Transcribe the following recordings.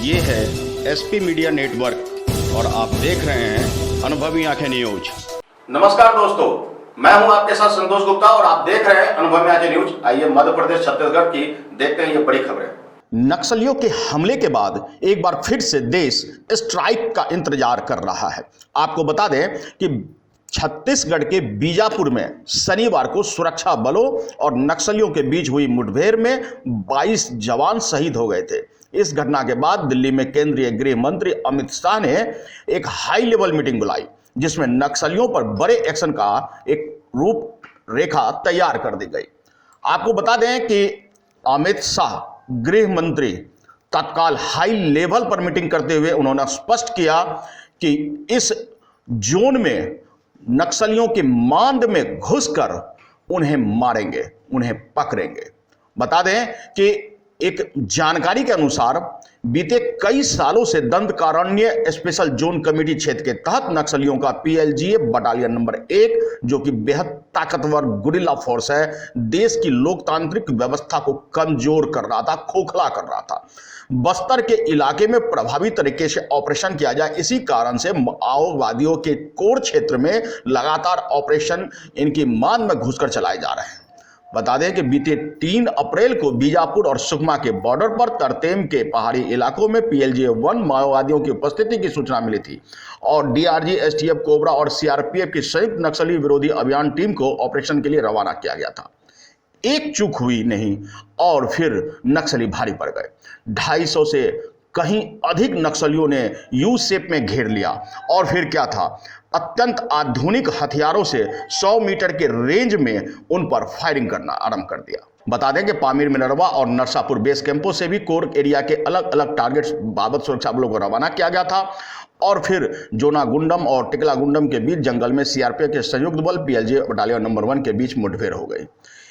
ये है SP media network और आप देख रहे हैं अनुभवी आंखें न्यूज। नमस्कार दोस्तों, मैं हूं आपके साथ संतोष गुप्ता और आप देख रहे हैं अनुभवी आंखें न्यूज। आइए मध्य प्रदेश छत्तीसगढ़ की देखते हैं ये बड़ी खबरें। नक्सलियों के हमले के बाद एक बार फिर से देश स्ट्राइक का इंतजार कर रहा है। आपको बता दें कि छत्तीसगढ़ के बीजापुर में शनिवार को सुरक्षा बलों और नक्सलियों के बीच हुई मुठभेड़ में 22 जवान शहीद हो गए थे। इस घटना के बाद दिल्ली में केंद्रीय गृह मंत्री अमित शाह ने एक हाई लेवल मीटिंग बुलाई, जिसमें नक्सलियों पर बड़े एक्शन का एक रूपरेखा तैयार कर दी गई। आपको बता दें कि अमित शाह गृह मंत्री तत्काल हाई लेवल पर मीटिंग करते हुए उन्होंने स्पष्ट किया कि इस जोन में नक्सलियों के मांड में घुसकर उन्हें मारेंगे, उन्हें पकड़ेंगे। बता दें कि एक जानकारी के अनुसार बीते कई सालों से दंडकारण्य स्पेशल जोन कमेटी क्षेत्र के तहत नक्सलियों का पीएलजीए बटालियन नंबर 1, जो कि बेहद ताकतवर गुरिल्ला फोर्स है, देश की लोकतांत्रिक व्यवस्था को कमजोर कर रहा था, खोखला कर रहा था। बस्तर के इलाके में प्रभावी तरीके से ऑपरेशन किया जाए, इसी कारण से माओवादियों के कोर क्षेत्र में लगातार ऑपरेशन इनकी मान में घुसकर चलाए जा रहे हैं। बता दें कि बीते 3 अप्रैल को बीजापुर और सुकमा के बॉर्डर पर तरतेम के पहाड़ी इलाकों में पीएलजीए 1 माओवादियों की उपस्थिति की सूचना मिली थी और डीआरजी, एसटीएफ, कोबरा और सीआरपीएफ की संयुक्त नक्सली विरोधी अभियान टीम को ऑपरेशन के लिए रवाना किया गया था। एक चूक हुई नहीं और फिर नक्सली भारी पड़ गए। 250 से कहीं अधिक नक्सलियों ने यू शेप में घेर लिया और फिर क्या था, अत्यंत आधुनिक हथियारों से 100 मीटर के रेंज में उन पर फायरिंग करना आरंभ कर दिया। बता दें कि पामीर, मिनरवा और नरसापुर बेस कैंपों से भी कोर एरिया के अलग अलग टारगेट्स बाबत सुरक्षा बलों को रवाना किया गया था और फिर जोनागुंडम और टिकलागुंडम के बीच जंगल में सीआरपीएफ के संयुक्त बल पीएलजीए बटालियन नंबर 1 के बीच मुठभेड़ हो गई।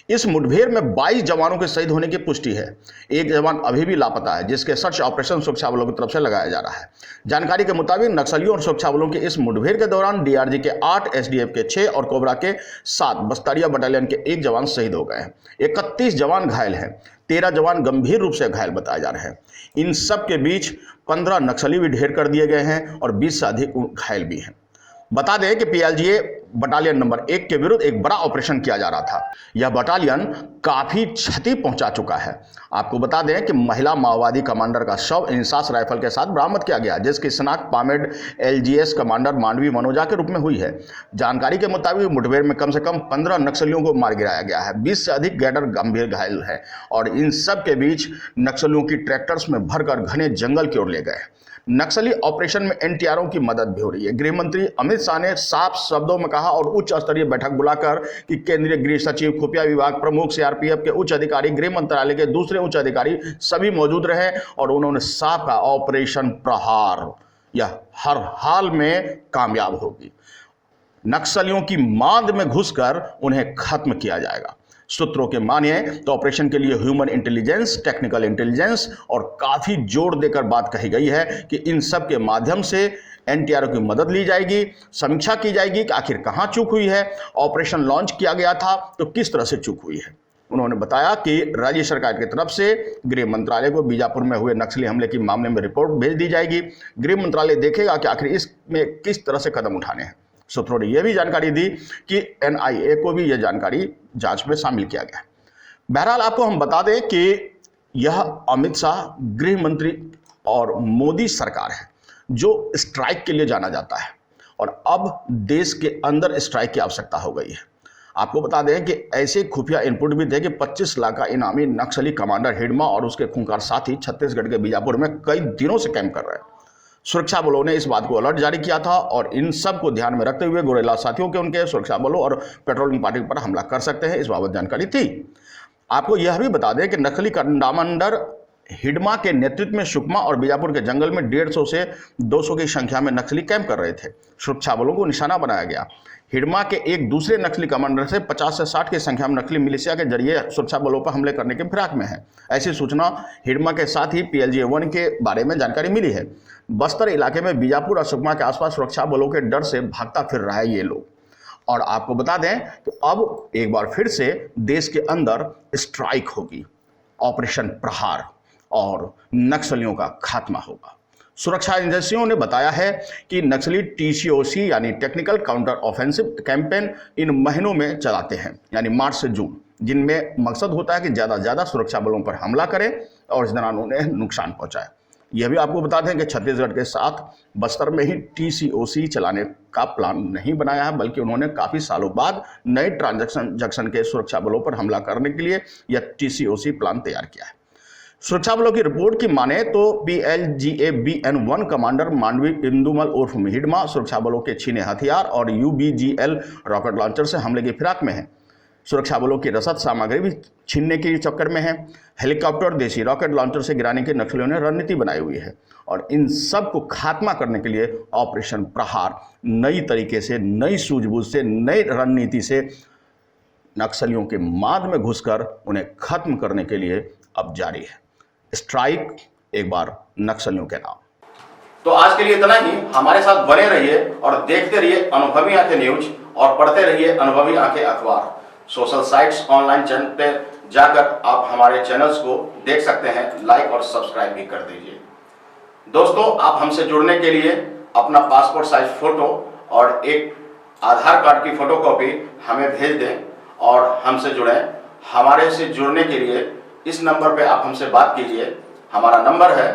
इस मुठभेड़ में 22 जवानों के शहीद होने की पुष्टि है। एक जवान अभी भी लापता है, जिसके सर्च ऑपरेशन सुरक्षा बलों की तरफ से लगाया जा रहा है। जानकारी के मुताबिक नक्सलियों और सुरक्षा बलों के इस मुठभेड़ के दौरान डीआरजी के 8, एसडीएफ के 6 और कोबरा के 7, बस्तरिया बटालियन के 1 जवान शहीद हो गए हैं। 31 जवान घायल हैं, 13 जवान गंभीर रूप से घायल बताए जा रहे हैं। इन सब के बीच 15 नक्सली भी ढेर कर दिए गए हैं और 20 से अधिक घायल भी हैं। बता दें कि पीएलजीए बटालियन नंबर 1 के विरुद्ध एक बड़ा ऑपरेशन किया जा रहा था। यह बटालियन काफी क्षति पहुंचा चुका है। आपको बता दें कि महिला माओवादी कमांडर का शव इंसास राइफल के साथ बरामद किया गया, जिसकी शिनाख्त पामेड एलजीएस कमांडर मांडवी मनोजा के रूप में हुई है। जानकारी के मुताबिक मुठभेड़ में कम से कम 15 नक्सलियों को मार गिराया गया है, 20 से अधिक गैडर गंभीर घायल है और इन सब के बीच नक्सलियों की ट्रैक्टर्स में भरकर घने जंगल की ओर ले गए। नक्सली ऑपरेशन में एनटीआरओ की मदद भी हो रही है। गृह मंत्री अमित शाह ने साफ शब्दों में कहा और उच्च स्तरीय बैठक बुलाकर कि केंद्रीय गृह सचिव, खुफिया विभाग प्रमुख, सीआरपीएफ के उच्च अधिकारी, गृह मंत्रालय के दूसरे उच्च अधिकारी सभी मौजूद रहे और उन्होंने साफ कहा, ऑपरेशन प्रहार यह हर हाल में कामयाब होगी। नक्सलियों की मांद में घुसकर उन्हें खत्म किया जाएगा। सूत्रों के मानिए तो ऑपरेशन के लिए ह्यूमन इंटेलिजेंस, टेक्निकल इंटेलिजेंस और काफी जोर देकर बात कही गई है कि इन सब के माध्यम से एनटीआरओ की मदद ली जाएगी, समीक्षा की जाएगी कि आखिर कहां चूक हुई है, ऑपरेशन लॉन्च किया गया था तो किस तरह से चूक हुई है। उन्होंने बताया कि राज्य सरकार की तरफ से गृह मंत्रालय को बीजापुर में हुए नक्सली हमले के मामले में रिपोर्ट भेज दी जाएगी। गृह मंत्रालय देखेगा कि आखिर इसमें किस तरह से कदम उठाने हैं। सूत्रों ने यह भी जानकारी दी कि एनआईए को भी यह जानकारी जांच में शामिल किया गया। बहरहाल आपको हम बता दें कि यह अमित शाह गृह मंत्री और मोदी सरकार है जो स्ट्राइक के लिए जाना जाता है और अब देश के अंदर स्ट्राइक की आवश्यकता हो गई है। आपको बता दें कि ऐसे खुफिया इनपुट भी थे कि 25 लाख का इनामी नक्सली कमांडर हिडमा और उसके खूंखार साथी छत्तीसगढ़ के बीजापुर में कई दिनों से कैंप कर रहे हैं। सुरक्षा बलों ने इस बात को अलर्ट जारी किया था और इन सब को ध्यान में रखते हुए गुरिल्ला साथियों के उनके सुरक्षा बलों और पेट्रोलिंग पार्टी पर हमला कर सकते हैं, इस बाबत जानकारी थी। आपको यह भी बता दें कि नक्सली कमांडर हिडमा के नेतृत्व में सुकमा और बीजापुर के जंगल में 150 से 200 की संख्या में नक्सली कैंप कर रहे थे। सुरक्षा बलों को निशाना बनाया गया। हिडमा के एक दूसरे नक्सली कमांडर से 50 से 60 की संख्या में नक्सली मिलिशिया के जरिए सुरक्षा बलों पर हमले करने के फिराक में है। ऐसी सूचना हिडमा के साथ ही पीएलजीए 1 के बारे में जानकारी मिली है। बस्तर इलाके में बीजापुर और सुकमा के आसपास सुरक्षा बलों के डर से भागता फिर रहा है ये लोग। और आपको बता दें कि अब एक बार फिर से देश के अंदर स्ट्राइक होगी, ऑपरेशन प्रहार। और नक्सलियों का खात्मा होगा। सुरक्षा एजेंसियों ने बताया है कि नक्सली टीसीओसी यानी technical counter offensive campaign in महीनों में चलाते हैं, यानी मार्च से जून, जिनमें मकसद होता है कि ज़्यादा से ज़्यादा सुरक्षा बलों पर हमला करें और इस दौरान उन्हें नुकसान पहुंचाए। यह भी आपको बता दें कि छत्तीसगढ़ के साथ बस्तर में ही टीसीओसी चलाने का प्लान नहीं बनाया है, बल्कि उन्होंने काफ़ी सालों बाद नए ट्रांजैक्शन के सुरक्षा बलों पर हमला करने के लिए यह टीसीओसी प्लान तैयार किया है। सुरक्षा बलों की रिपोर्ट की माने तो PLGABN-1 कमांडर मांडवी इंदुमल उर्फ हिडमा सुरक्षा बलों के छीने हथियार और UBGL रॉकेट लॉन्चर से हमले की फिराक में है। सुरक्षा बलों की रसद सामग्री भी छीनने के चक्कर में है। हेलीकॉप्टर, देसी रॉकेट लॉन्चर से गिराने की नक्सलियों ने रणनीति बनाई हुई है और इन सब को खात्मा करने के लिए ऑपरेशन प्रहार नई तरीके से, नई सूझबूझ से, नई रणनीति से नक्सलियों के माद में घुसकर उन्हें खत्म करने के लिए अब जारी है। स्ट्राइक एक बार नक्सलियों के नाम। तो आज के लिए इतना ही। हमारे साथ बने रहिए और देखते रहिए अनुभवी आंखें न्यूज और पढ़ते रहिए अनुभवी आंखें अखबार। सोशल साइट्स, ऑनलाइन चैनल पे जाकर आप हमारे चैनल्स को देख सकते हैं, लाइक और सब्सक्राइब भी कर दीजिए। दोस्तों, आप हमसे जुड़ने के लिए अपना पासपोर्ट साइज फोटो और एक आधार कार्ड की फोटोकॉपी हमें भेज दें और हमसे जुड़ें। हमारे से जुड़ने के लिए इस नंबर पे आप हमसे बात कीजिए। हमारा नंबर है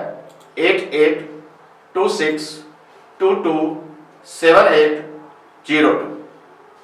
8826227802।